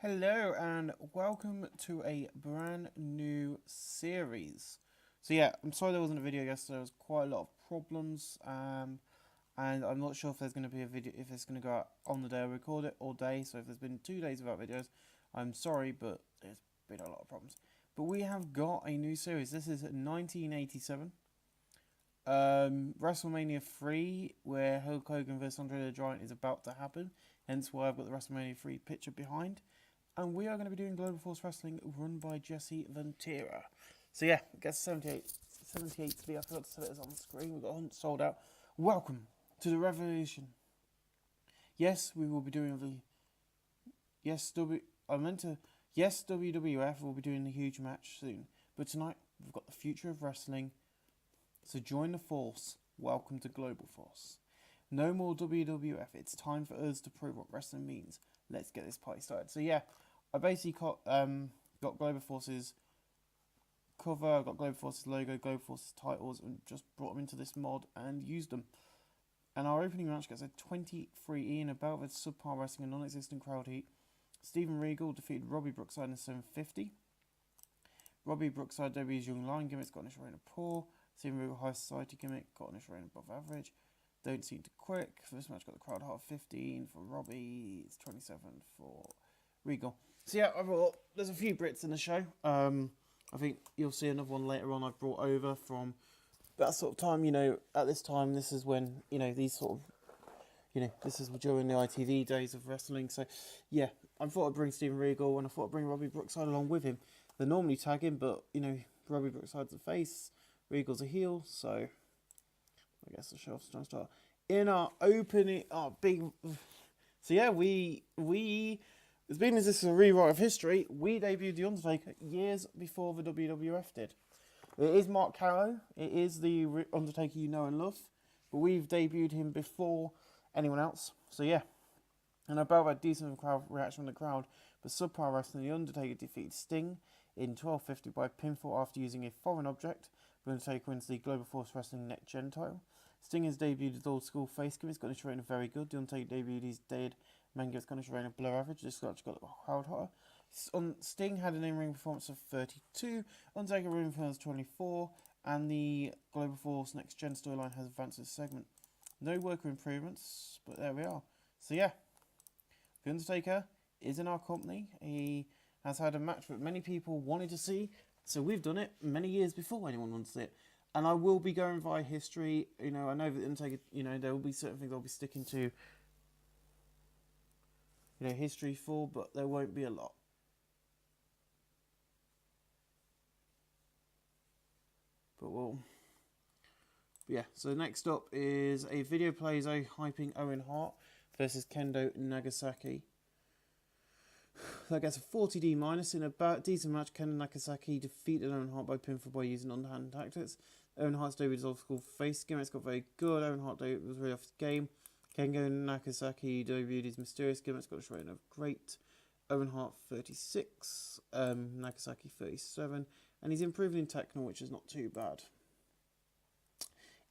Hello and welcome to a brand new series. So yeah, I'm sorry there wasn't a video yesterday. There was quite a lot of problems, and I'm not sure if there's going to be a video, if it's going to go out on the day I record it or day. So if there's been 2 days without videos, I'm sorry, but there's been a lot of problems. But we have got a new series. This is 1987. WrestleMania 3, where Hulk Hogan vs Andre the Giant is about to happen. Hence why I've got the WrestleMania 3 picture behind. And we are going to be doing Global Force Wrestling run by Jesse Ventura. So yeah, I guess 78 to be. I forgot to set it on the screen. We've got 100 sold out. Welcome to the revolution. Yes, we will be doing the... Yes, WWF will be doing the huge match soon. But tonight, we've got the future of wrestling. So join the force. Welcome to Global Force. No more WWF. It's time for us to prove what wrestling means. Let's get this party started. So yeah, I basically got Global Force's cover, I got Global Force's logo, Global Force's titles, and just brought them into this mod and used them. And our opening match gets a 23E in a bout with subpar wrestling and non-existent crowd heat. Steven Regal defeated Robbie Brookside in 750. Robbie Brookside debuts Young Lion gimmick, got an initial reign of poor. Steven Regal High Society gimmick, got an initial reign above average. Don't seem to quick. For this match, got the crowd heart 15 for Robbie. It's 27 for Regal. So yeah, I brought. There's a few Brits in the show. I think you'll see another one later on. I've brought over from that sort of time. You know, at this time, this is when these sort of this is during the ITV days of wrestling. So yeah, I thought I'd bring Steven Regal and I thought I'd bring Robbie Brookside along with him. They normally tag him, but Robbie Brookside's a face, Regal's a heel, so I guess the show's trying to start. In our opening, our big. So yeah, we as being as this is a rewrite of history, we debuted the Undertaker years before the WWF did. It is Mark Carrow. It is the Undertaker you know and love, but we've debuted him before anyone else. So yeah, and I both had decent crowd reaction from the crowd. But subpar wrestling, the Undertaker defeated Sting in 1250 by pinfall after using a foreign object. The Undertaker wins the Global Force Wrestling Next Gen title. Sting has debuted his old school face gimmick. He's got his reign of very good. The Undertaker debuted his dead man gimmick. He's got his reign of below average. This match got the crowd hotter. Sting had an in-ring performance of 32. Undertaker ring performance 24. And the Global Force Next Gen storyline has advanced this segment. No worker improvements, but there we are. So yeah, the Undertaker is in our company. He has had a match that many people wanted to see. So we've done it many years before anyone wants it. And I will be going via history. I know that Undertaker, there will be certain things I'll be sticking to, history for, but there won't be a lot. But yeah, so next up is a video plays hyping Owen Hart versus Kendo Nagasaki. That gets a 40D minus in a decent match. Kendo Nagasaki defeated Owen Hart by pinfall by using underhand tactics. Owen Hart's debut is old school face gimmick. It's got very good. Owen Hart debut was really off his game. Kendo Nagasaki debuted his mysterious gimmick. It's got a rating of great. Owen Hart 36, Nagasaki 37, and he's improving in technical, which is not too bad.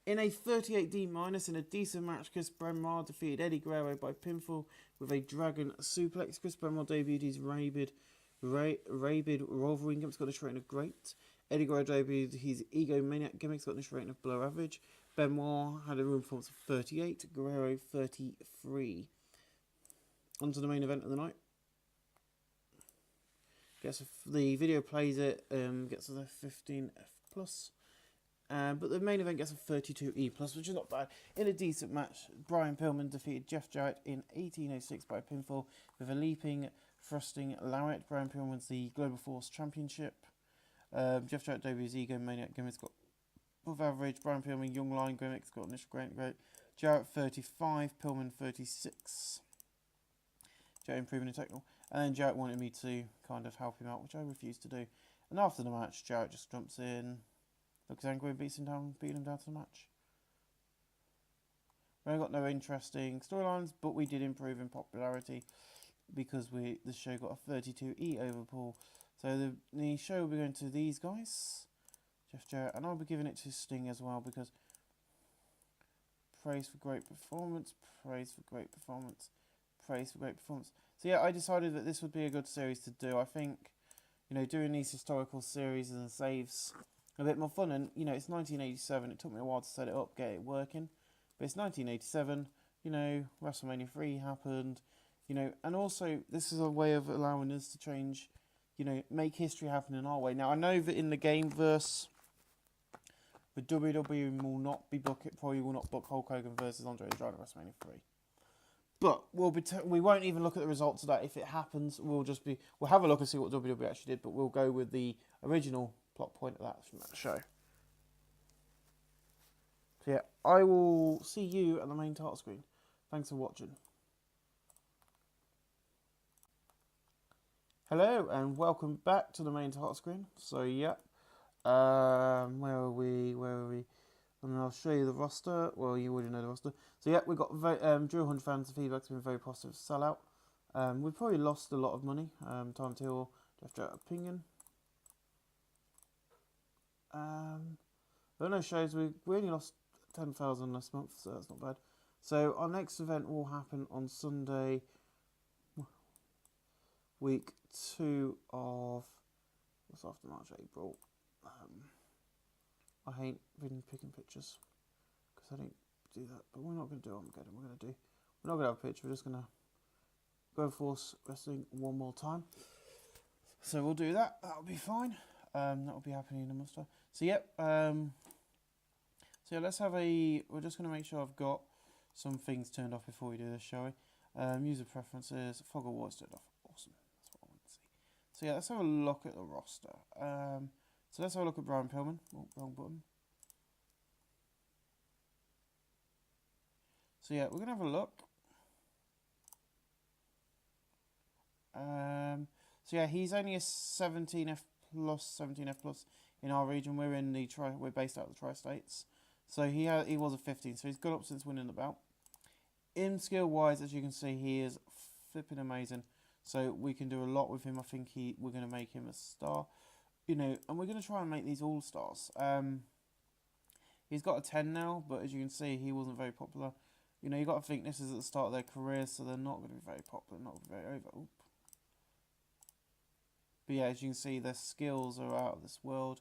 In a 38D minus in a decent match, Chris Benoit defeated Eddie Guerrero by pinfall with a dragon suplex. Chris Benoit debuted his rabid Wolverine gimmick. It's got a rating of great. Eddie Guerrero debuted his egomaniac gimmick. It's got a rating of below average. Benoit had a room performance of 38. Guerrero 33. On to the main event of the night. The video plays it, gets a 15F plus. But the main event gets a 32E plus, which is not bad. In a decent match, Brian Pillman defeated Jeff Jarrett in 1806 by pinfall with a leaping, thrusting lariat. Brian Pillman wins the Global Force Championship. Jeff Jarrett debuts egomaniac gimmick's got above average. Brian Pillman Young Lion gimmick's got initial great. Jarrett 35, Pillman 36. Jarrett improving in technical. And then Jarrett wanted me to kind of help him out, which I refused to do. And after the match, Jarrett just jumps in, looks angry and beating him down to the match. We got no interesting storylines, but we did improve in popularity because the show got a 32E over Paul. So the show will be going to these guys, Jeff Jarrett, and I'll be giving it to Sting as well because praise for great performance, praise for great performance, praise for great performance. So yeah, I decided that this would be a good series to do. I think, doing these historical series and saves a bit more fun. And, it's 1987. It took me a while to set it up, get it working. But it's 1987, WrestleMania 3 happened, and also this is a way of allowing us to change, make history happen in our way. Now, I know that in the game verse, the WWE will not be probably will not book Hulk Hogan versus Andre the Giant at WrestleMania 3. But we won't even look at the results of that. If it happens, we'll have a look and see what WWE actually did, but we'll go with the original plot point of that from that show. So yeah, I will see you at the main title screen. Thanks for watching. Hello and welcome back to the main title screen. So yeah, where are we? And I'll show you the roster. Well, you already know the roster. So yeah, we've got Drew Hunt fans. The feedback's been very positive. Sellout. We've probably lost a lot of money. Time to Jeff Jarrett opinion. There are no shows. We only lost 10,000 last month, so that's not bad. So our next event will happen on Sunday, week 2 of what's after March, April. I hate picking pictures because I don't do that, but we're not going to do Armageddon. We're not going to have a picture. We're just going to go Force Wrestling one more time. So we'll do that. That'll be fine. That'll be happening in a month's time. So yep. So yeah, we're just going to make sure I've got some things turned off before we do this, shall we? User preferences, fog of war turned off. Awesome. That's what I want to see. So yeah, let's have a look at the roster. So let's have a look at Brian Pillman. Oh, wrong button. So yeah, we're going to have a look. So yeah, he's only a 17F plus in our region. We're based out of the Tri-States. So he was a 15, so he's gone up since winning the belt. In skill wise, as you can see, he is flipping amazing. So we can do a lot with him. I think we're going to make him a star. And we're going to try and make these all stars. He's got a 10 now, but as you can see, he wasn't very popular. You got to think this is at the start of their career, so they're not going to be very popular, not very over. Oop. But yeah, as you can see, their skills are out of this world.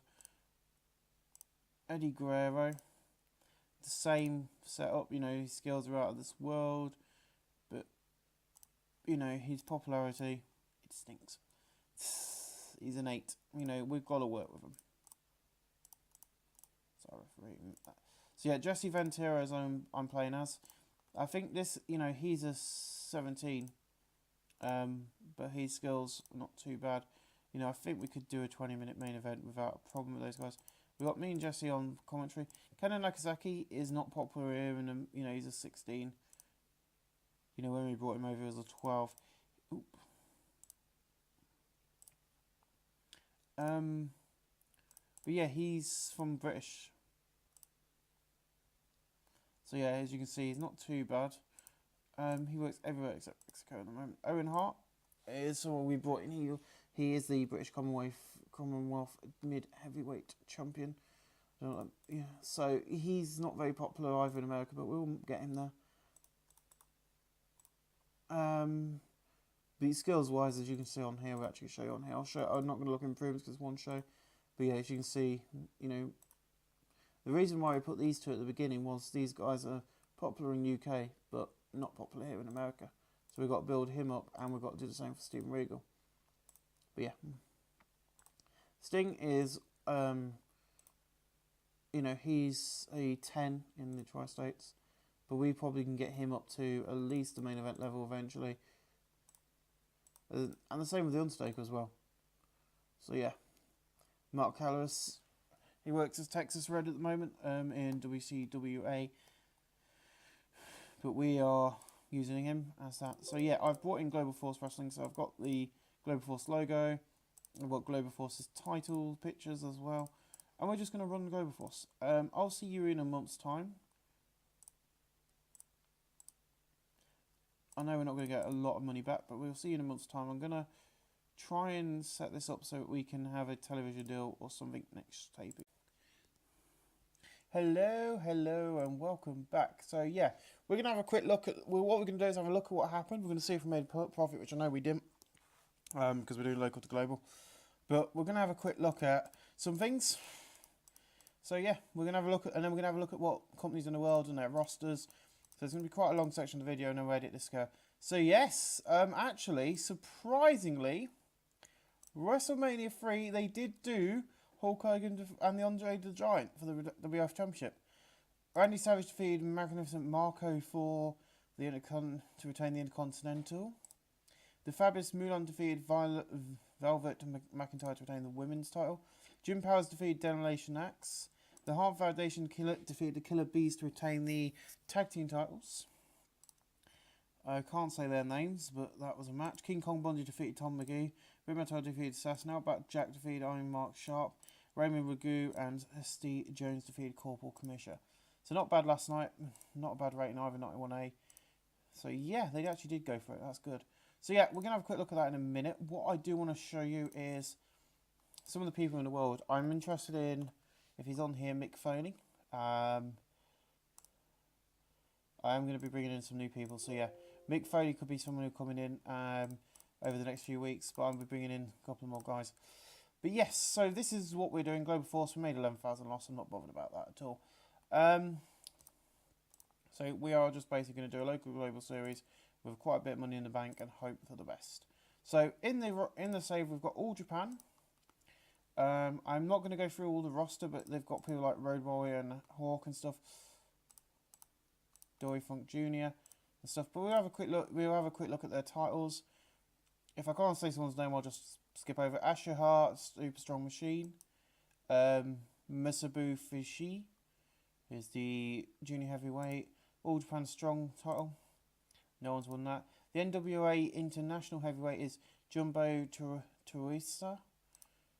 Eddie Guerrero, the same setup. His skills are out of this world, but his popularity, it stinks. He's an 8. We've got to work with him. Sorry for reading that. So yeah, Jesse Ventura is I'm playing as. I think this, he's a 17, but his skills are not too bad. I think we could do a 20-minute main event without a problem with those guys. We got me and Jesse on commentary. Kenan Nakazaki is not popular here, and he's a 16. When we brought him over, he was a 12. Oop. But yeah, he's from British. So yeah, as you can see, he's not too bad. He works everywhere except Mexico at the moment. Owen Hart is someone we brought in. He is the British Commonwealth mid-heavyweight champion. Yeah, so he's not very popular either in America, but we'll get him there. But skills-wise, as you can see on here, we'll actually show you on here. I'm not going to look at improvements because it's one show. But yeah, as you can see, the reason why we put these two at the beginning was these guys are popular in UK, but not popular here in America. So we've got to build him up, and we've got to do the same for Steven Regal. But yeah, Sting is, he's a 10 in the Tri-States, but we probably can get him up to at least the main event level eventually. And the same with the Undertaker as well. So yeah, Mark Callis, he works as Texas Red at the moment in WCWA, but we are using him as that. So yeah, I've brought in Global Force Wrestling, so I've got the Global Force logo, I've got Global Force's title pictures as well, and we're just going to run Global Force. I'll see you in a month's time. I know we're not going to get a lot of money back, but we'll see you in a month's time. I'm going to try and set this up so that we can have a television deal or something next taping. Hello, and welcome back. So yeah, we're gonna have a quick look at. Well, what we're gonna do is have a look at what happened. We're gonna see if we made a profit, which I know we didn't, because we're doing local to global. But we're gonna have a quick look at some things. So yeah, we're gonna have a look at, and then we're gonna have a look at what companies in the world and their rosters. So it's gonna be quite a long section of the video, and I'll edit this go. So yes, actually, surprisingly, WrestleMania 3 they did do Hulk Hogan and the Andre the Giant for the WWF Championship. Randy Savage defeated Magnificent Marco for the to retain the Intercontinental. The Fabulous Moulin defeated Velvet McIntyre to retain the women's title. Jim Powers defeated Demolition Axe. The Hart Foundation defeated the Killer Bees to retain the tag team titles. I can't say their names, but that was a match. King Kong Bundy defeated Tom McGee. Rick Metal defeated Assassin. Outback Jack defeated Iron Mark Sharp. Raymond Ragu and Steve Jones defeated Corporal Commissioner. So not bad last night. Not a bad rating either, 91A. So yeah, they actually did go for it. That's good. So yeah, we're going to have a quick look at that in a minute. What I do want to show you is some of the people in the world. I'm interested in, if he's on here, Mick Foley. I am going to be bringing in some new people. So yeah, Mick Foley could be someone who's coming in over the next few weeks. But I'll be bringing in a couple more guys. But yes, so this is what we're doing. Global Force, we made 11,000 loss. I'm not bothered about that at all. So we are just basically going to do a local global series with quite a bit of money in the bank and hope for the best. So in the save we've got All Japan. I'm not going to go through all the roster, but they've got people like Road Warrior and Hawk and stuff, Dory Funk Jr. and stuff. But we'll have a quick look. We'll have a quick look at their titles. If I can't say someone's name, I'll just skip over. Asher Hart, Super Strong Machine. Misabu Fishi is the junior heavyweight. All Japan Strong title. No one's won that. The NWA International Heavyweight is Jumbo Teresa.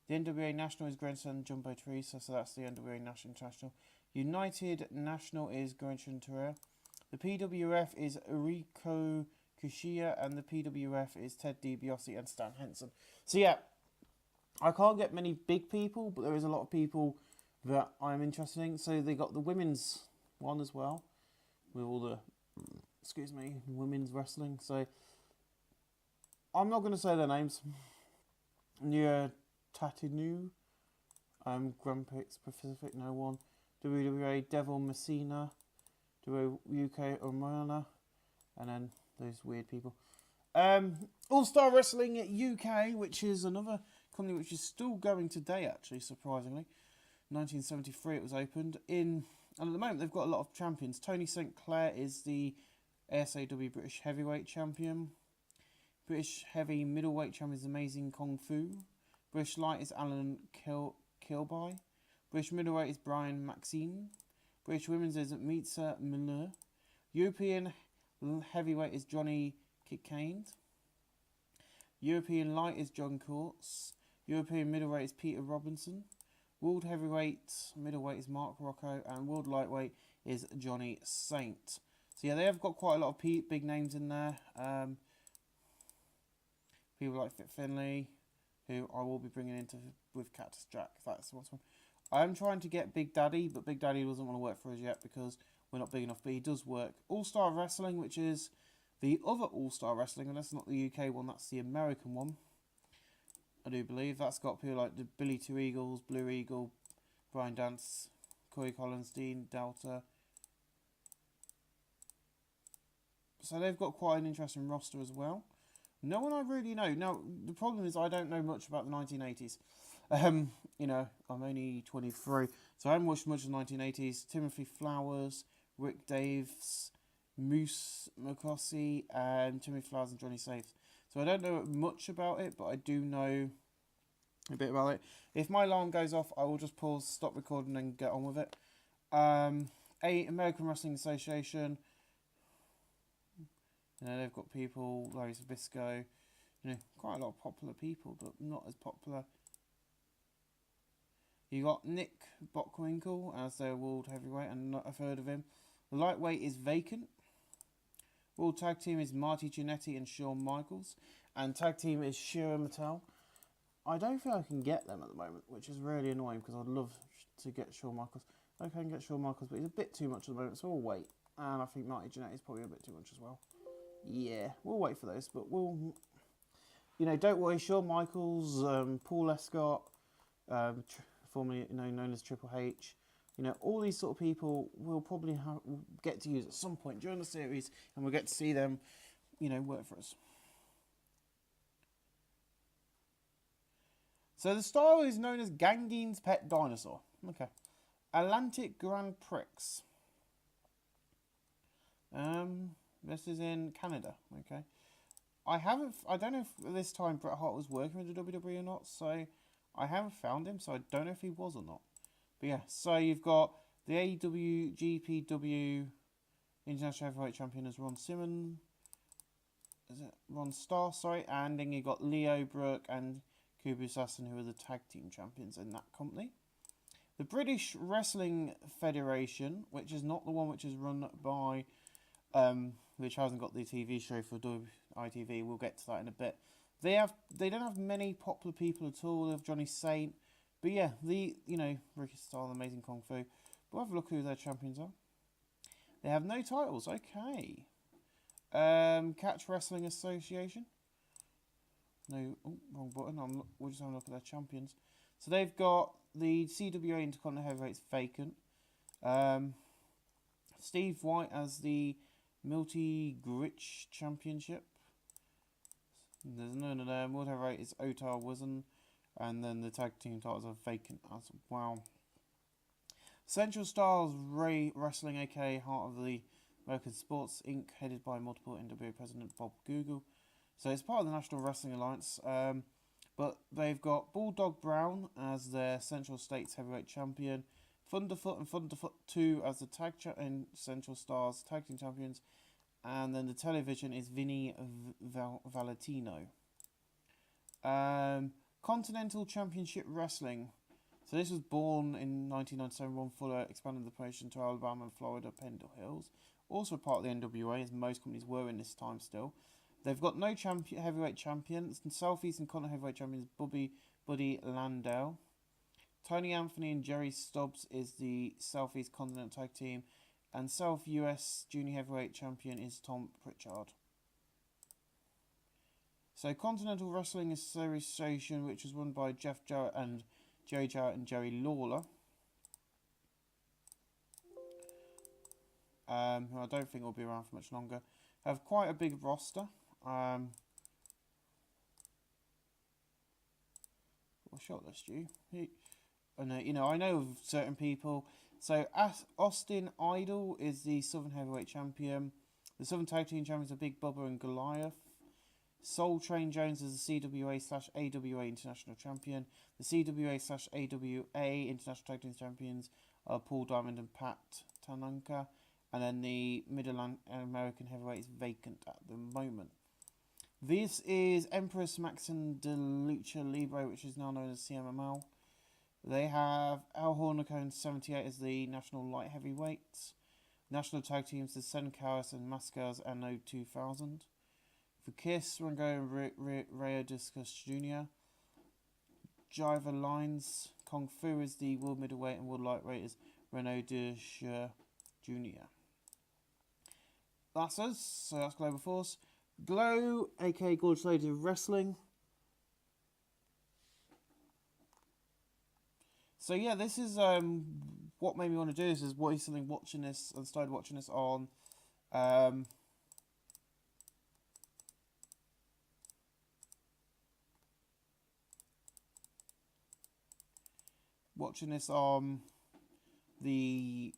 The NWA National is grandson Jumbo Teresa, so that's the NWA National International. United National is Grandson Teresa. The PWF is Uriko Kushia, and the PWF is Ted DiBiase and Stan Henson. So yeah, I can't get many big people, but there is a lot of people that I'm interested in. So they got the women's one as well, with all the women's wrestling. So I'm not going to say their names. Nia Tatinu, Grumpix Pacific, no one. WWA Devil Messina, UK Omana, and then those weird people. All Star Wrestling at UK, which is another company which is still going today, actually, surprisingly. 1973 it was opened. And at the moment they've got a lot of champions. Tony St. Clair is the ASAW British Heavyweight Champion. British Heavy Middleweight Champion is Amazing Kung Fu. British Light is Alan Kilby. British Middleweight is Brian Maxine. British Women's is Mitza Miller. European Heavyweight is Johnny Kitcaine. European Light is John Courts. European Middleweight is Peter Robinson. World Heavyweight Middleweight is Mark Rocco. And World Lightweight is Johnny Saint. So yeah, they have got quite a lot of big names in there. People like Fit Finlay, who I will be bringing into with Cactus Jack, if that's what's one. I am trying to get Big Daddy, but Big Daddy doesn't want to work for us yet because we're not big enough, but he does work. All-Star Wrestling, which is the other All-Star Wrestling, and that's not the UK one, that's the American one. I do believe that's got people like the Billy Two Eagles, Blue Eagle, Brian Dance, Corey Collins, Dean Delta. So they've got quite an interesting roster as well. No one I really know. Now, the problem is I don't know much about the 1980s. You know, I'm only 23, so I haven't watched much of the 1980s. Timothy Flowers, Rick Daves, Moose McCossie, and Timothy Flowers and Johnny Safe. So I don't know much about it, but I do know a bit about it. If my alarm goes off, I will just pause, stop recording, and get on with it. American Wrestling Association. You know, they've got people, Larry Zabisco, you know, quite a lot of popular people, but not as popular. You got Nick Bockwinkel as their World Heavyweight, and not a third of him. The Lightweight is vacant. World Tag Team is Marty Jannetty and Shawn Michaels. And Tag Team is Shira Mattel. I don't think I can get them at the moment, which is really annoying because I'd love to get Shawn Michaels. I can get Shawn Michaels, but he's a bit too much at the moment, so we'll wait. And I think Marty Jannetty is probably a bit too much as well. Yeah, we'll wait for those, but we'll... You know, don't worry, Shawn Michaels, Paul Escott, formerly known as Triple H, you know, all these sort of people we'll probably get to use at some point during the series, and we'll get to see them, you know, work for us. So the style is known as Gangine's Pet Dinosaur. Okay. Atlantic Grand Prix. This is in Canada. Okay. I don't know if this time Bret Hart was working with the WWE or not, so I haven't found him, so I don't know if he was or not. But yeah, so you've got the AEW GPW International Heavyweight Champion as Ron Simmons. Is it Ron Starr? Sorry, and then you got Leo Brooke and Kubu Sasson, who are the tag team champions in that company. The British Wrestling Federation, which is not the one which is run by, which hasn't got the TV show for ITV. We'll get to that in a bit. They don't have many popular people at all. They have Johnny Saint, but yeah, Ricky Starr, Amazing Kung Fu. But we'll have a look who their champions are. They have no titles. Okay. Catch Wrestling Association. No, wrong button. We'll just have a look at their champions. So they've got the CWA Intercontinental Heavyweights vacant. Steve White as the Multi-Gritch Championship. There's none of them. World Heavyweight is Otar Wizen. And then the tag team titles are vacant as well. Central Stars Wrestling, aka Heart of the American Sports Inc., headed by multiple NWA President Bob Google. So it's part of the National Wrestling Alliance. But they've got Bulldog Brown as their Central States Heavyweight Champion. Thunderfoot and Thunderfoot 2 as the and Central Stars Tag Team Champions. And then the television is Vinny Valentino. Continental Championship Wrestling. So this was born in 1997. Ron Fuller expanded the promotion to Alabama and Florida, Pendle Hills. Also part of the NWA, as most companies were in this time still. They've got no heavyweight champions. Southeast and Continental Heavyweight Champions Buddy Landau. Tony Anthony and Jerry Stubbs is the Southeast Continental Tag Team. And South US Junior Heavyweight Champion is Tom Pritchard. So Continental Wrestling Association, which was run by Jeff Jarrett and Jerry Jarrett and Jerry Lawler. Who I don't think will be around for much longer. Have quite a big roster. What shortlist you? I know of certain people. So Austin Idol is the Southern Heavyweight Champion. The Southern Tag Team Champions are Big Bubba and Goliath. Soul Train Jones is the CWA/AWA International Champion. The CWA/AWA International Tag Team Champions are Paul Diamond and Pat Tanaka. And then the Mid-American Heavyweight is vacant at the moment. This is Empress Maxim de Lucha Libre, which is now known as CMML. They have Al Hornicone 78 as the National Light Heavyweights. National Tag Teams is Sen Karas and Mascars Anno 2000. For Kiss, Rango and Rayo Discus Jr. Jiver Lines, Kung Fu is the World Middleweight and World Lightweight is Renaud de Jr. That's us, so that's Global Force. Glow, aka Gorgeous Ladies of Wrestling. So yeah, this is what made me want to do this. Is what is something watching this and started watching this on the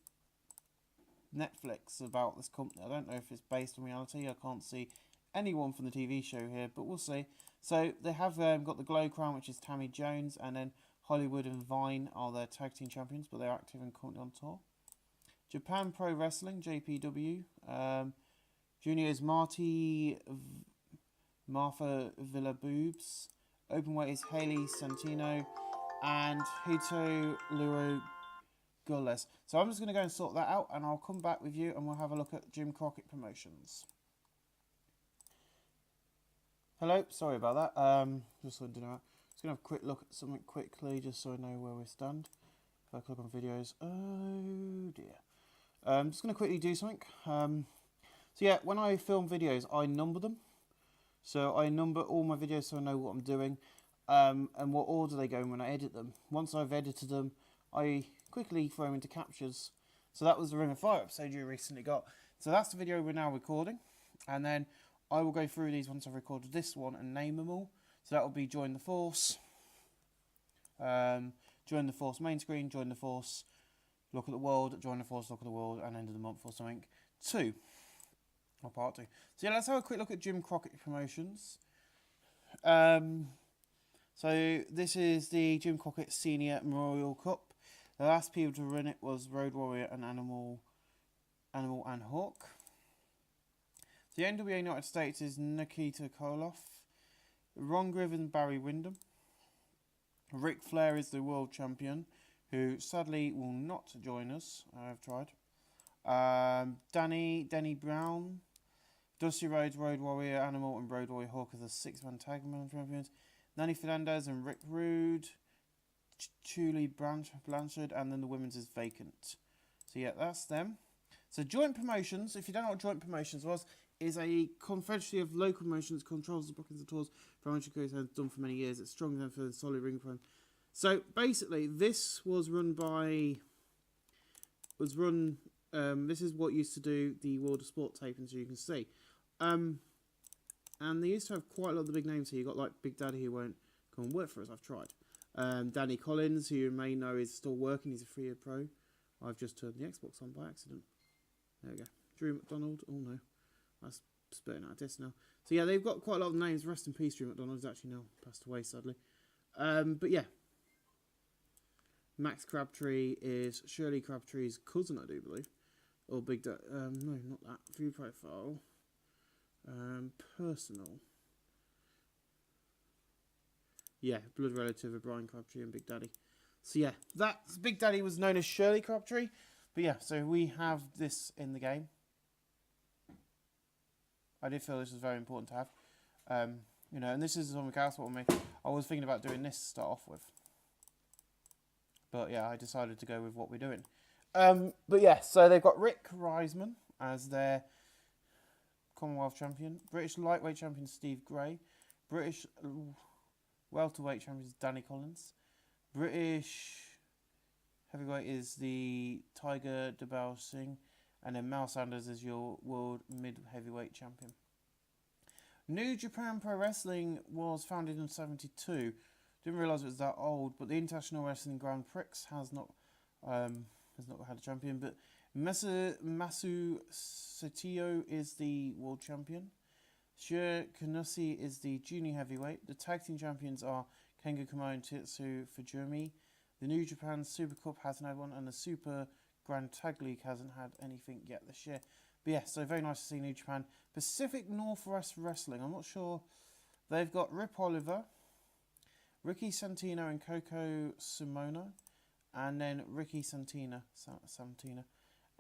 Netflix about this company. I don't know if it's based on reality. I can't see anyone from the TV show here, but we'll see. So they have got the Glow Crown, which is Tammy Jones, and then Hollywood and Vine are their tag team champions, but they're active and currently on tour. Japan Pro Wrestling, JPW. Junior is Martha Villaboobs. Openweight is Haley Santino and Hito Luro Gulles. So I'm just going to go and sort that out, and I'll come back with you and we'll have a look at Jim Crockett Promotions. Hello, sorry about that. Just going to have a quick look at something quickly, just so I know where we stand. If I click on videos, oh dear. I'm just going to quickly do something. So yeah, when I film videos, I number them. So I number all my videos so I know what I'm doing, and what order they go in when I edit them. Once I've edited them, I quickly throw them into captures. So that was the Ring of Fire episode you recently got. So that's the video we're now recording, and then I will go through these once I've recorded this one and name them all. So that will be Join the Force, Join the Force main screen, Join the Force, Look at the World, Join the Force, Look at the World, and End of the Month or something. 2. Or part 2. So yeah, let's have a quick look at Jim Crockett Promotions. So this is the Jim Crockett Senior Memorial Cup. The last people to win it was Road Warrior and Animal and Hawk. The NWA United States is Nikita Koloff, Ron Griffin and Barry Windham. Ric Flair is the world champion, who sadly will not join us. I've tried. Denny Brown, Dusty Rhodes, Road Warrior, Animal and Road Warrior Hawk are the 6-man tag champions. Nanny Fernandez and Rick Rude, Julie Blanchard, and then the women's is vacant. So yeah, that's them. So joint promotions, if you don't know what joint promotions was, is a confederacy of local promotions, controls the bookings and tours, promotion crews has done for many years. It's strong enough for the solid ring frame. So basically, this was run by, this is what used to do the World of Sport taping, so you can see. And they used to have quite a lot of the big names here. You got like Big Daddy, who won't come and work for us. I've tried. Danny Collins, who you may know is still working. He's a 3-year pro. I've just turned the Xbox on by accident. There we go. Drew McDonald. Oh no, that's splitting out of this now. So yeah, they've got quite a lot of names. Rest in peace, Drew McDonald. He's actually now passed away, sadly. But yeah, Max Crabtree is Shirley Crabtree's cousin, I do believe. Or Big Daddy. No, not that. View profile. Personal. Yeah, blood relative of Brian Crabtree and Big Daddy. So yeah, that's Big Daddy was known as Shirley Crabtree. But yeah, so we have this in the game. I did feel this was very important to have. You know, and this is Atomic Asphalt with me. I was thinking about doing this to start off with. But yeah, I decided to go with what we're doing. But yeah, so they've got Rick Reisman as their Commonwealth champion. British lightweight champion Steve Gray. British welterweight champion Danny Collins. British heavyweight is the Tiger Debal Singh. And then Mal Sanders is your world mid-heavyweight champion. New Japan Pro Wrestling was founded in 1972. Didn't realise it was that old, but the International Wrestling Grand Prix has not had a champion. But Masu Setio is the world champion. Shir Kanusi is the junior heavyweight. The tag team champions are Kenga Kamau and Tetsu Fujimi. The New Japan Super Cup hasn't had one, and the Super Grand Tag League hasn't had anything yet this year. But yeah, so very nice to see New Japan. Pacific Northwest Wrestling, I'm not sure. They've got Rip Oliver, Ricky Santino and Coco Simono, and then Ricky Santina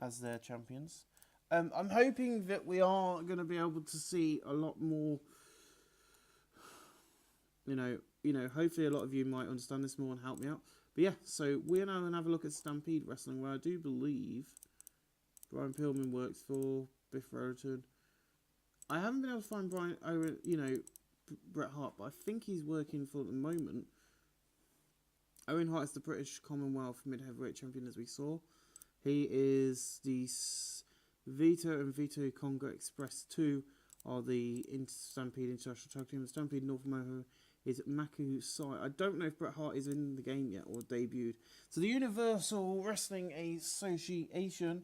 as their champions. I'm hoping that we are going to be able to see a lot more. You know, hopefully a lot of you might understand this more and help me out. But yeah, so we're now going to have a look at Stampede Wrestling, where I do believe Brian Pillman works for Biff Raritan. I haven't been able to find Bret Hart, but I think he's working for the moment. Owen Hart is the British Commonwealth mid-heavyweight champion, as we saw. He is the Vito and Vito Congo Express 2 are the Stampede International Tag Team. The Stampede North America is Maku Sai. I don't know if Bret Hart is in the game yet or debuted. So the Universal Wrestling Association,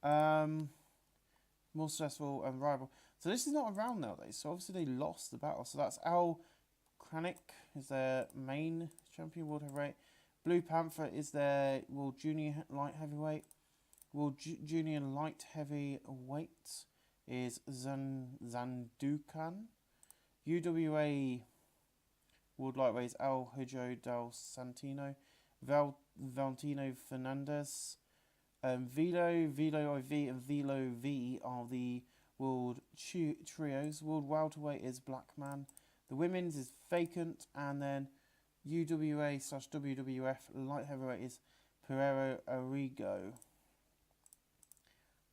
more stressful and rival. So this is not around nowadays. So obviously they lost the battle. So that's Al Kranick is their main champion, world heavyweight. Blue Panther is their world junior light heavyweight. World junior light heavyweight is Zandukan. UWA world lightweight is El Hijo del Santino. Valentino Fernandez. Velo IV, and Velo V are the world trios. World welterweight is Blackman. The women's is vacant, and then UWA/WWF light heavyweight is Pereiro Arrigo.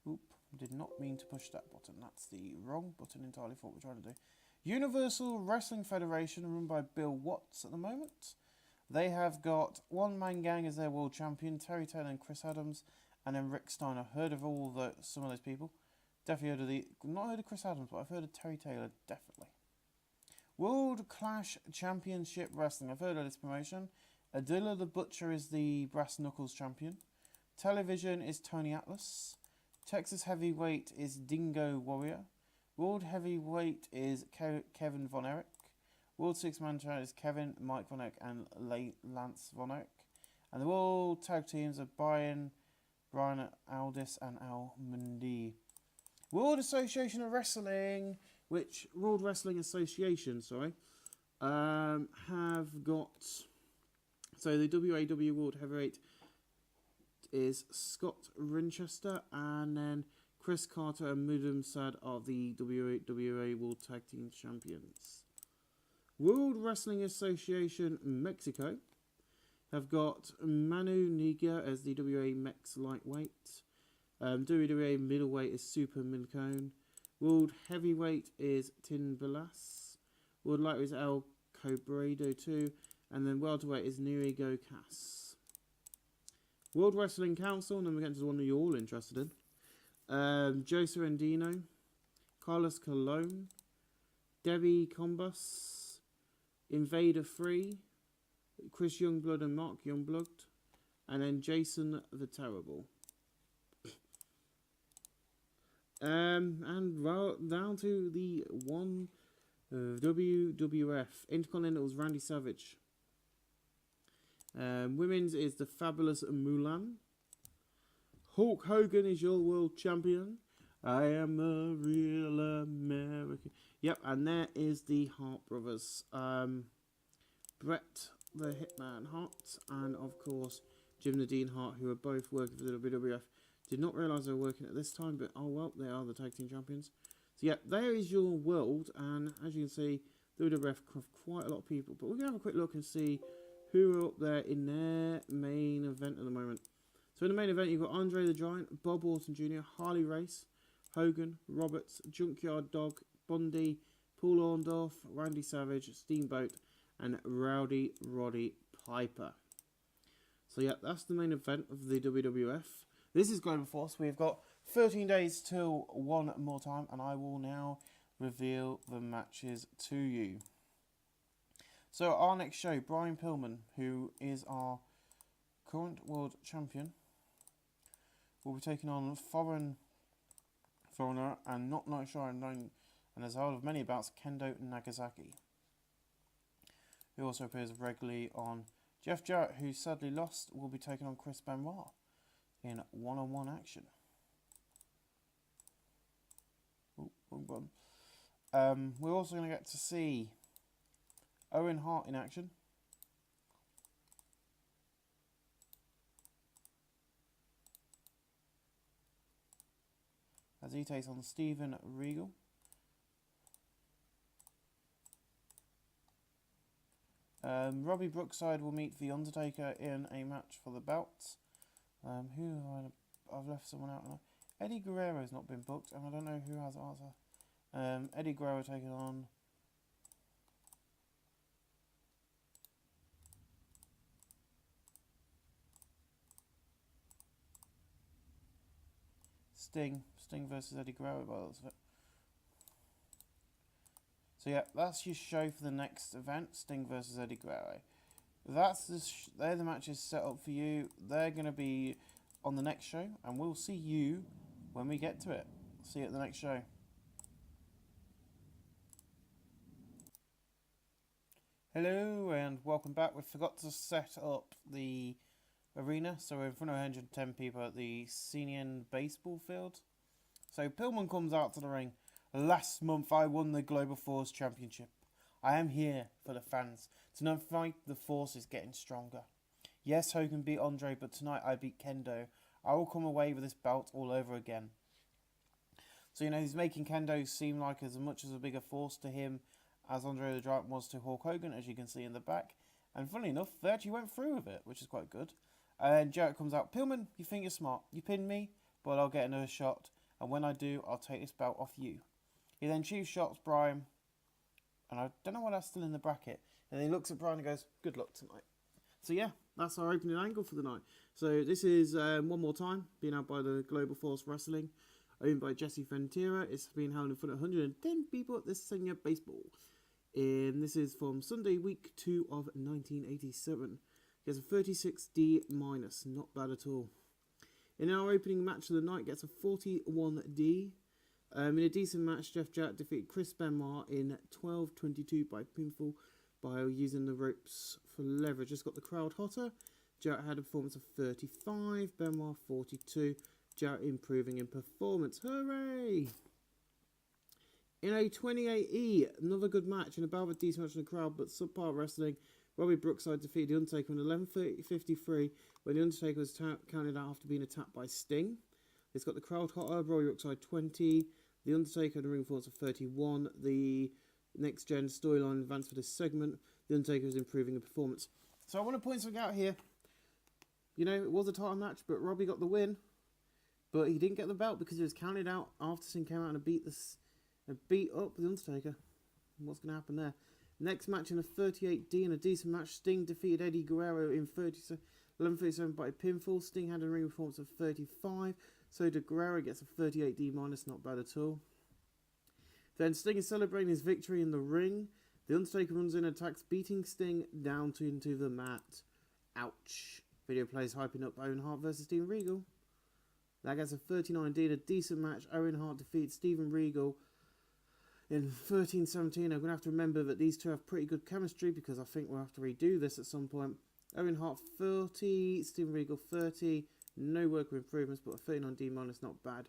Oop, did not mean to push that button. That's the wrong button entirely for what we're trying to do. Universal Wrestling Federation, run by Bill Watts at the moment. They have got One Man Gang as their world champion, Terry Taylor and Chris Adams, and then Rick Steiner. Heard of some of those people. Definitely not heard of Chris Adams, but I've heard of Terry Taylor, definitely. World Clash Championship Wrestling. I've heard of this promotion. Adilla the Butcher is the Brass Knuckles champion. Television is Tony Atlas. Texas Heavyweight is Dingo Warrior. World Heavyweight is Kevin Von Erich. World Six-Man Challenge is Kevin, Mike Von Erich, and Lance Von Erich. And the World Tag Teams are Brian Aldis, and Al Mundy. World Association of Wrestling, World Wrestling Association, have got... So the WAW World Heavyweight is Scott Winchester, and then Chris Carter and Mudum Sad are the WWA World Tag Team Champions. World Wrestling Association Mexico have got Manu Niga as the WA Mex Lightweight. WWE Middleweight is Super Mincone. World Heavyweight is Tin Balas. World Lightweight is El Cobredo 2. And then Welterweight is Nurigo Cass. World Wrestling Council, and then we get to the one that you're all interested in. Joe Sorrentino, Carlos Colon, Debbie Combus, Invader 3, Chris Youngblood and Mark Youngblood, and then Jason the Terrible. And well, down to the one WWF. Intercontinental's Randy Savage. Women's is the Fabulous Mulan. Hulk Hogan is your world champion. I am a real American. Yep, and there is the Hart brothers. Bret the Hitman Hart, and of course Jim the Dean Hart, who are both working for the WWF. Did not realise they were working at this time, but oh well, they are the tag team champions. So yeah, there is your world, and as you can see, the WWF have quite a lot of people. But we're going to have a quick look and see who are up there in their main event at the moment. So in the main event, you've got Andre the Giant, Bob Orton Jr., Harley Race, Hogan, Roberts, Junkyard Dog, Bundy, Paul Orndorff, Randy Savage, Steamboat, and Rowdy Roddy Piper. So yeah, that's the main event of the WWF. This is Global Force. We've got 13 days till one more time, and I will now reveal the matches to you. So our next show, Brian Pillman, who is our current world champion, will be taking on foreigner and not Night Shy and has held of many bouts, Kendo Nagasaki, who also appears regularly on. Jeff Jarrett, who sadly lost, will be taking on Chris Benoit in one-on-one action. Ooh, wrong button. We're also going to get to see Owen Hart in action. As he takes on Steven Regal. Robbie Brookside will meet The Undertaker in a match for the belt. I've left someone out now. Eddie Guerrero's not been booked, and I don't know who has answer. Eddie Guerrero taking on Sting. Sting versus Eddie Guerrero by the looks of it. So yeah, that's your show for the next event, Sting versus Eddie Guerrero. They're the matches set up for you. They're going to be on the next show, and we'll see you when we get to it. See you at the next show. Hello and welcome back. We forgot to set up the arena, so we're in front of 110 people at the Senior Baseball Field. So Pillman comes out to the ring. Last month I won the Global Force Championship. I am here for the fans to notify the Force is getting stronger. Yes, Hogan beat Andre, but tonight I beat Kendo. I will come away with this belt all over again. So, he's making Kendo seem like as much as a bigger force to him as Andre the Giant was to Hulk Hogan, as you can see in the back. And funnily enough, they actually went through with it, which is quite good. And then Jarrett comes out. Pillman, you think you're smart. You pinned me, but I'll get another shot. And when I do, I'll take this belt off you. He then chief shots Brian. And I don't know why that's still in the bracket. And then he looks at Brian and goes, good luck tonight. So yeah, that's our opening angle for the night. So this is One More Time, being out by the Global Force Wrestling, owned by Jesse Ventura. It's been held in front of 110 people at this senior baseball. And this is from Sunday, week 2 of 1987. Gets a 36D minus, not bad at all. In our opening match of the night, gets a 41D. In a decent match, Jeff Jarrett defeated Chris Benoit in 12:22 by pinfall by using the ropes for leverage. Just got the crowd hotter. Jarrett had a performance of 35, Benoit 42. Jarrett improving in performance. Hooray! In a 28E, another good match in a battle with decent match in the crowd, but subpar wrestling. Robbie Brookside defeated The Undertaker in 11:53 when The Undertaker was counted out after being attacked by Sting. It's got the crowd hotter. Robbie Brookside 20. The Undertaker in the ring force of 31. The next gen storyline advanced for this segment. The Undertaker is improving in performance. So I want to point something out here. You know, it was a title match, but Robbie got the win. But he didn't get the belt because he was counted out after Sting came out and beat up The Undertaker. What's going to happen there? Next match in a 38D in a decent match. Sting defeated Eddie Guerrero in 11:37 by pinfall. Sting had a ring performance of 35. So De Guerrero gets a 38D minus, not bad at all. Then Sting is celebrating his victory in the ring. The Undertaker runs in and attacks, beating Sting down into the mat. Ouch. Video plays hyping up Owen Hart versus Steven Regal. That gets a 39D in a decent match. Owen Hart defeats Steven Regal in 13:17. I'm going to have to remember that these two have pretty good chemistry because I think we'll have to redo this at some point. Owen Hart 30, Steven Regal 30. No work of improvements, but a 39D minus, not bad.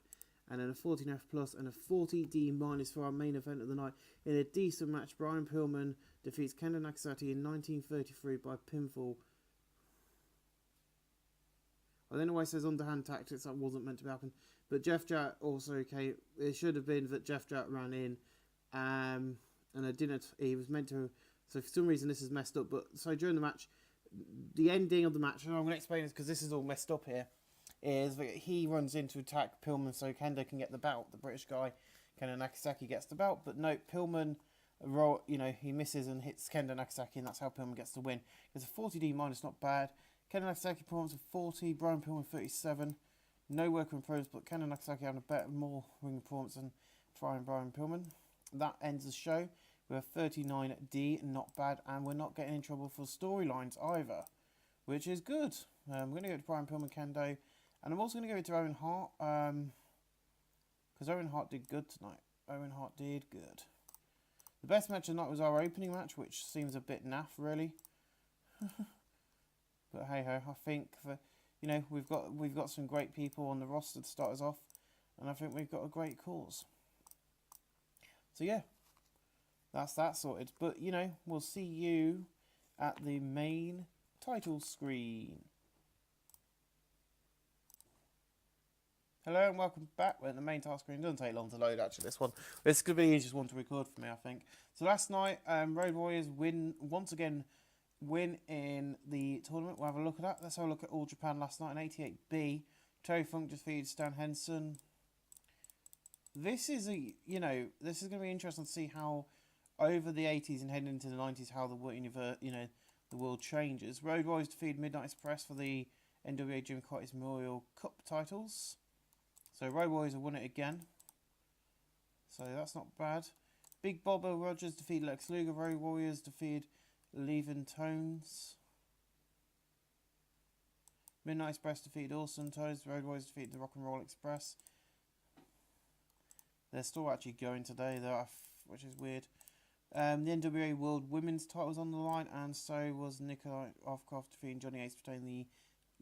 And then a 14F plus and a 40D minus for our main event of the night. In a decent match, Brian Pillman defeats Kendo Nagasaki in 1933 by pinfall. I don't know why it says underhand tactics. That wasn't meant to happen. But Jeff Jarrett also, okay, it should have been that Jeff Jarrett ran in. And I didn't, he was meant to, so for some reason this is messed up. But so during the match, the ending of the match, and I'm going to explain this because this is all messed up here, is that he runs in to attack Pillman so Kendo can get the belt. The British guy, Kendo Nagasaki, gets the belt, but no, Pillman, you know, he misses and hits Kendo Nagasaki, and that's how Pillman gets the win. It's a 40D minus, not bad. Kendo Nagasaki performance of 40, Brian Pillman 37. No work of improvements, but Kendo Nagasaki having a better, more ring performance than Brian Pillman. That ends the show with a 39D, not bad, and we're not getting in trouble for storylines either, which is good. I'm going to go to Brian Pillman Kendo, and I'm also going to go to Owen Hart, because Owen Hart did good tonight. Owen Hart did good. The best match of the night was our opening match, which seems a bit naff, really. But hey ho, I think that, you know, we've got some great people on the roster to start us off, and I think we've got a great cause. So yeah, that's that sorted. But you know, we'll see you at the main title screen. Hello and welcome back. We're at the main title screen. It doesn't take long to load actually, this one. This could be the easiest one to record for me, I think. So last night, Road Warriors once again win in the tournament. We'll have a look at that. Let's have a look at All Japan last night in 88B. Terry Funk defeated Stan Henson. This is this is going to be interesting to see how over the 80s and heading into the 90s how the world changes. Road Warriors defeated Midnight Express for the NWA Jim Cotty's Memorial Cup titles. So Road Warriors have won it again. So that's not bad. Big Bobo Rogers defeated Lex Luger. Road Warriors defeated Levin Tones. Midnight Express defeated Awesome Toes. Road Warriors defeated the Rock and Roll Express. They're still actually going today, though, which is weird. The NWA World Women's titles on the line, and so was Nikolai Offcroft defeating Johnny Ace, retaining the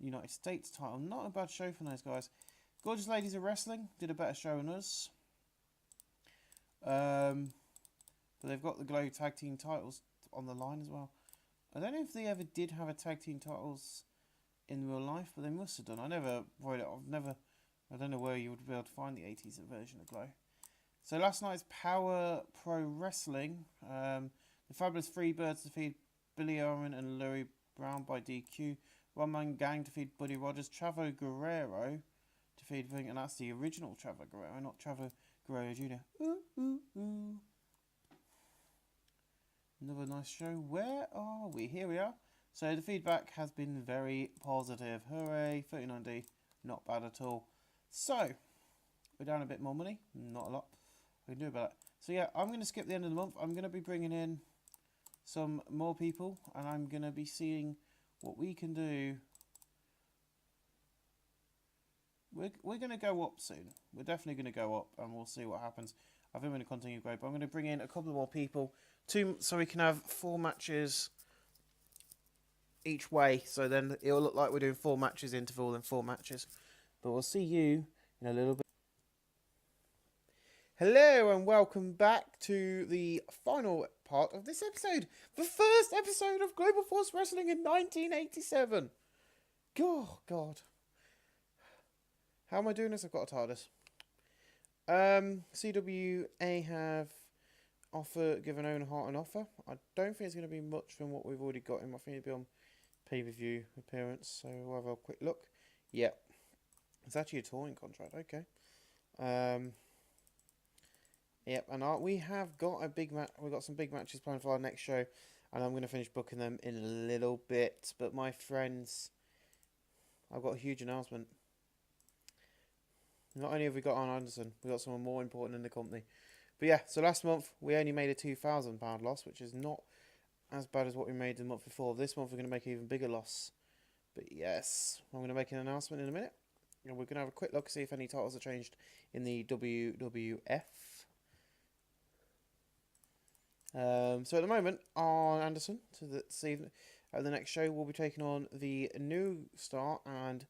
United States title. Not a bad show from those guys. Gorgeous Ladies of Wrestling did a better show than us. But they've got the Glow Tag Team titles on the line as well. I don't know if they ever did have a Tag Team titles in real life, but they must have done. I don't know where you would be able to find the 80s version of Glow. So last night's Power Pro Wrestling, the Fabulous Freebirds defeated Billy Owen and Larry Brown by DQ. One Man Gang defeated Buddy Rogers. Chavo Guerrero defeated, and that's the original Chavo Guerrero, not Chavo Guerrero Jr. Ooh, ooh, ooh. Another nice show. Where are we? Here we are. So the feedback has been very positive. Hooray, 39D. Not bad at all. So, we're down a bit more money. Not a lot. We can do about it. So yeah, I'm going to skip the end of the month. I'm going to be bringing in some more people. And I'm going to be seeing what we can do. We're going to go up soon. We're definitely going to go up. And we'll see what happens. I think we're going to continue to grow. But I'm going to bring in a couple more people. So we can have 4 matches each way. So then it'll look like we're doing 4 matches interval and 4 matches. But we'll see you in a little bit. Hello and welcome back to the final part of this episode. The first episode of Global Force Wrestling in 1987. Oh, God. How am I doing this? I've got a TARDIS. CWA have given Owen Hart an offer. I don't think it's going to be much from what we've already got him. I think it'll be on pay-per-view appearance. So we'll have a quick look. Yep. It's actually a touring contract. Okay. Yep, and we have got a big match. We've got some big matches planned for our next show, and I'm going to finish booking them in a little bit. But my friends, I've got a huge announcement. Not only have we got Arn Anderson, we've got someone more important in the company. But yeah, so last month we only made a £2,000 loss, which is not as bad as what we made the month before. This month we're going to make an even bigger loss. But yes, I'm going to make an announcement in a minute. And we're going to have a quick look, see if any titles are changed in the WWF. So at the moment, Arn Anderson, this evening, at the next show, we'll be taking on the new star and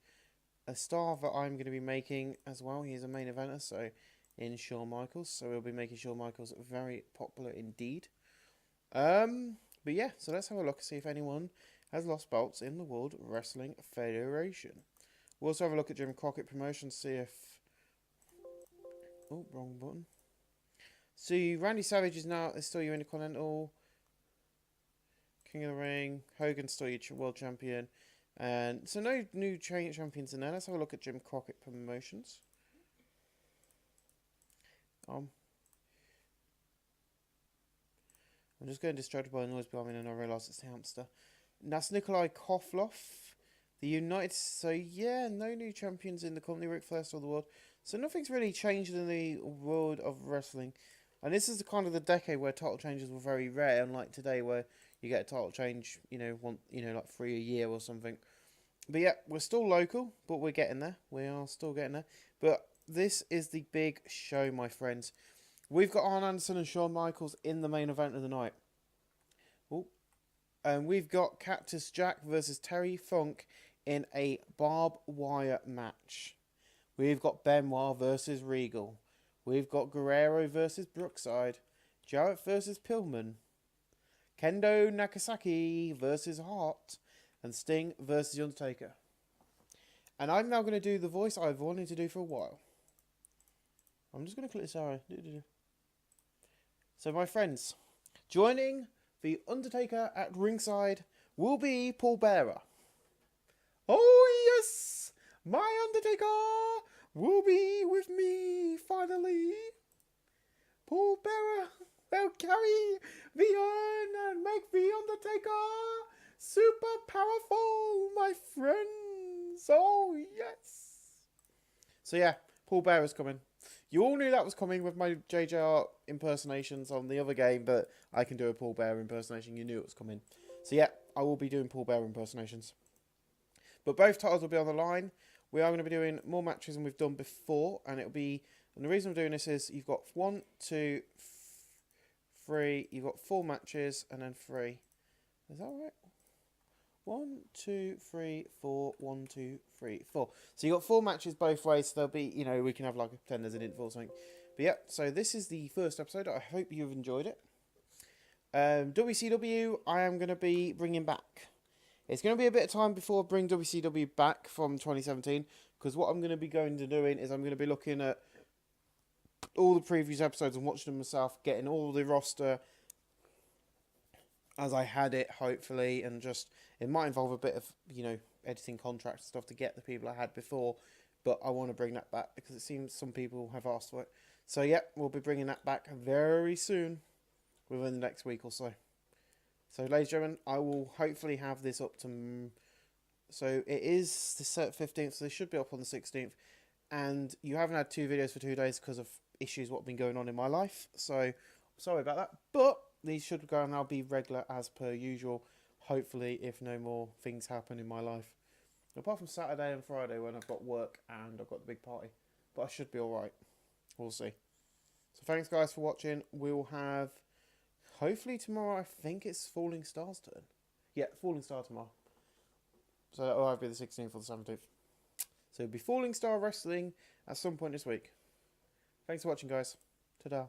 a star that I'm going to be making as well. He's a main eventer, so in Shawn Michaels. So we'll be making Shawn Michaels very popular indeed. But yeah, so let's have a look and see if anyone has lost belts in the World Wrestling Federation. We'll also have a look at Jim Crockett Promotions, see if... Oh, wrong button. See, Randy Savage is still your Intercontinental King of the Ring. Hogan's still your World Champion. And so no new champions in there. Let's have a look at Jim Crockett Promotions. I'm just getting distracted by the noise behind me and I realise it's the hamster. And that's Nikolai Kofloff. The United... So yeah, no new champions in the company. Ric Flair still the world. So nothing's really changed in the world of wrestling. And this is the kind of the decade where title changes were very rare, unlike today where you get a title change, like 3 a year or something. But yeah, we're still local, but we're getting there. We are still getting there. But this is the big show, my friends. We've got Arn Anderson and Shawn Michaels in the main event of the night. Oh, and we've got Cactus Jack versus Terry Funk in a barbed wire match. We've got Benoit versus Regal. We've got Guerrero versus Brookside. Jarrett versus Pillman. Kendo Nagasaki versus Hart. And Sting versus The Undertaker. And I'm now going to do the voice I've wanted to do for a while. I'm just going to click this arrow. So my friends, joining The Undertaker at ringside will be Paul Bearer. Oh yes! My Undertaker will be with me finally. Paul Bearer will carry the urn and make the Undertaker super powerful, my friends. Oh yes. So yeah, Paul Bearer's coming. You all knew that was coming with my JJR impersonations on the other game, but I can do a Paul Bearer impersonation. You knew it was coming. So yeah, I will be doing Paul Bearer impersonations. But both titles will be on the line. We are going to be doing more matches than we've done before, and it'll be. And the reason I'm doing this is you've got 1, 2, 3. You've got 4 matches and then 3. Is that right? 1, 2, 3, 4. 1, 2, 3, 4. So you got 4 matches both ways. So there'll be, we can have like a pretend there's an interval or something. But yeah, so this is the first episode. I hope you've enjoyed it. WCW, I am going to be bringing back. It's going to be a bit of time before I bring WCW back from 2017, because what I'm going to be doing is I'm going to be looking at all the previous episodes and watching them myself, getting all the roster as I had it, hopefully, and just it might involve a bit of, you know, editing contracts and stuff to get the people I had before, but I want to bring that back because it seems some people have asked for it. So yeah, we'll be bringing that back very soon, within the next week or so. So, ladies and gentlemen, I will hopefully have this up to. So it is the 15th, so they should be up on the 16th. And you haven't had 2 videos for 2 days because of issues what have been going on in my life. So sorry about that. But these should go and I'll be regular as per usual. Hopefully, if no more things happen in my life. Apart from Saturday and Friday when I've got work and I've got the big party. But I should be alright. We'll see. So thanks guys for watching. We'll have, hopefully tomorrow, I think it's Falling Star's turn. Yeah, Falling Star tomorrow. So that'll either be the 16th or the 17th. So it'll be Falling Star Wrestling at some point this week. Thanks for watching, guys. Ta-da.